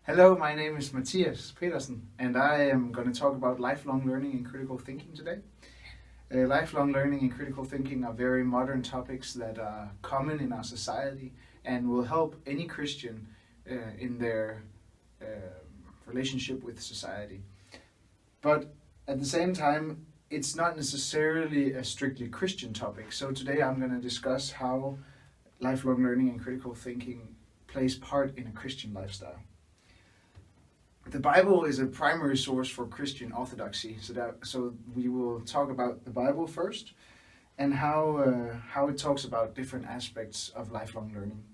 Hello, my name is Mathias Petersen, and I am going to talk about lifelong learning and critical thinking today. Lifelong learning and critical thinking are very modern topics that are common in our society and will help any Christian in their relationship with society. But at the same time, it's not necessarily a strictly Christian topic. So today I'm going to discuss how lifelong learning and critical thinking plays part in a Christian lifestyle. The Bible is a primary source for Christian orthodoxy, so we will talk about the Bible first and how it talks about different aspects of lifelong learning.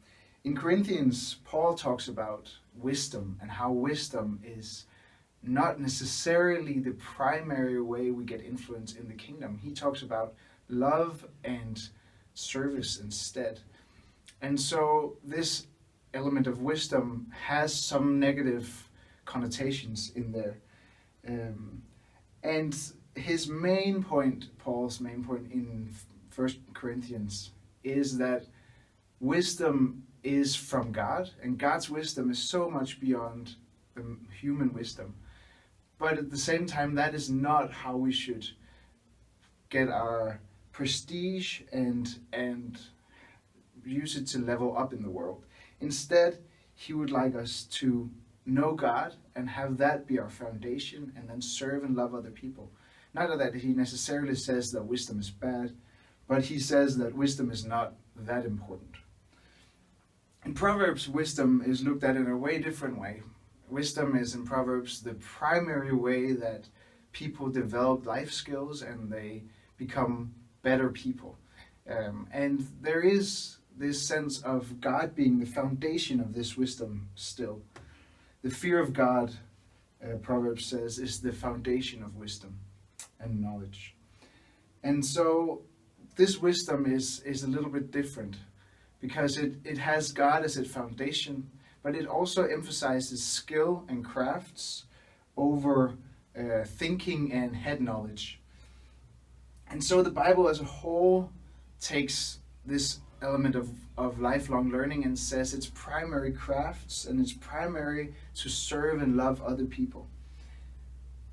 In Corinthians, Paul talks about wisdom and how wisdom is not necessarily the primary way we get influence in the kingdom. He talks about love and service instead. And so this element of wisdom has some negative connotations in there. And his main point, Paul's main point in 1 Corinthians, is that wisdom is from God, and God's wisdom is so much beyond the human wisdom. But at the same time, that is not how we should get our prestige and use it to level up in the world. Instead, he would like us to know God and have that be our foundation, and then serve and love other people. Not that he necessarily says that wisdom is bad, but he says that wisdom is not that important. In Proverbs, wisdom is looked at in a way different way. Wisdom is in Proverbs the primary way that people develop life skills and they become better people. And there is this sense of God being the foundation of this wisdom still. The fear of God, Proverbs says, is the foundation of wisdom and knowledge. And so this wisdom is a little bit different because it has God as its foundation, but it also emphasizes skill and crafts over thinking and head knowledge. And so the Bible as a whole takes this element of lifelong learning and says it's primary crafts and it's primary to serve and love other people.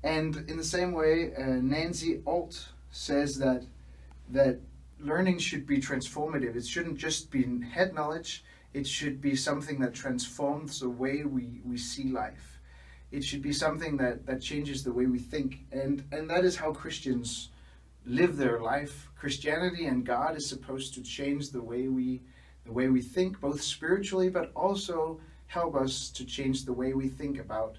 And in the same way, Nancy Alt says that learning should be transformative. It shouldn't just be head knowledge. It should be something that transforms the way we see life. It should be something that changes the way we think. And that is how Christians live their life. Christianity and God is supposed to change the way we think, both spiritually, but also help us to change the way we think about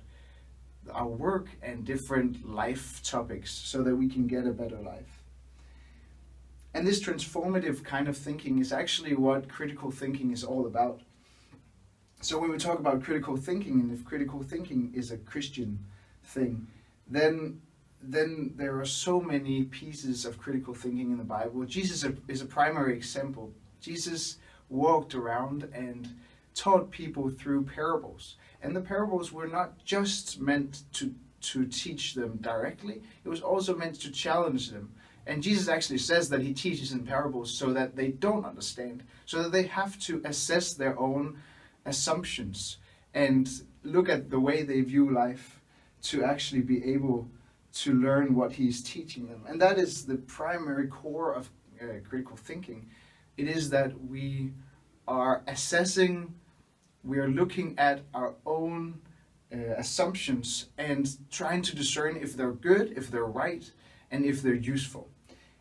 our work and different life topics so that we can get a better life. And this transformative kind of thinking is actually what critical thinking is all about. So when we talk about critical thinking, and if critical thinking is a Christian thing, then there are so many pieces of critical thinking in the Bible. Jesus is a primary example. Jesus walked around and taught people through parables. And the parables were not just meant to teach them directly, it was also meant to challenge them. And Jesus actually says that he teaches in parables so that they don't understand, so that they have to assess their own assumptions and look at the way they view life to actually be able to learn what he's teaching them. And that is the primary core of critical thinking. It is that we are assessing, we are looking at our own assumptions and trying to discern if they're good, if they're right, and if they're useful.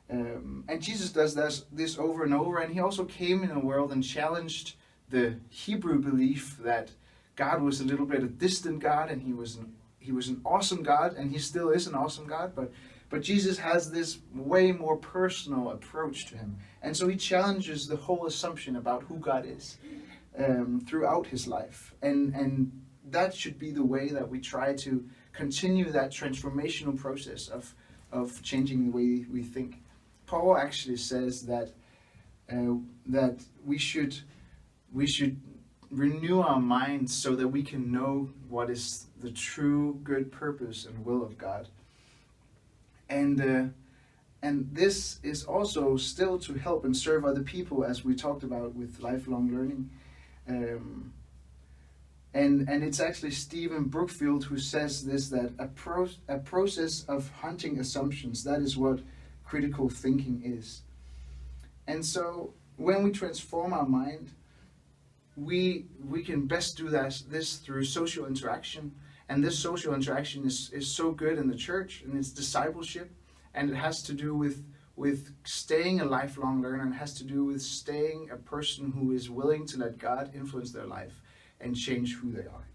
And Jesus does this over and over, and he also came in the world and challenged the Hebrew belief that God was a little bit a distant God, and he was an awesome God, and he still is an awesome God, but Jesus has this way more personal approach to him. And so he challenges the whole assumption about who God is throughout his life. And that should be the way that we try to continue that transformational process of changing the way we think. Paul actually says that we should renew our minds so that we can know what is the true good purpose and will of God. And this is also still to help and serve other people, as we talked about with lifelong learning. And it's actually Stephen Brookfield who says this, that a process of hunting assumptions, that is what critical thinking is. And so when we transform our mind, we can best do this through social interaction. And this social interaction is so good in the church, and it's discipleship, and it has to do with staying a lifelong learner, and has to do with staying a person who is willing to let God influence their life and change who they are.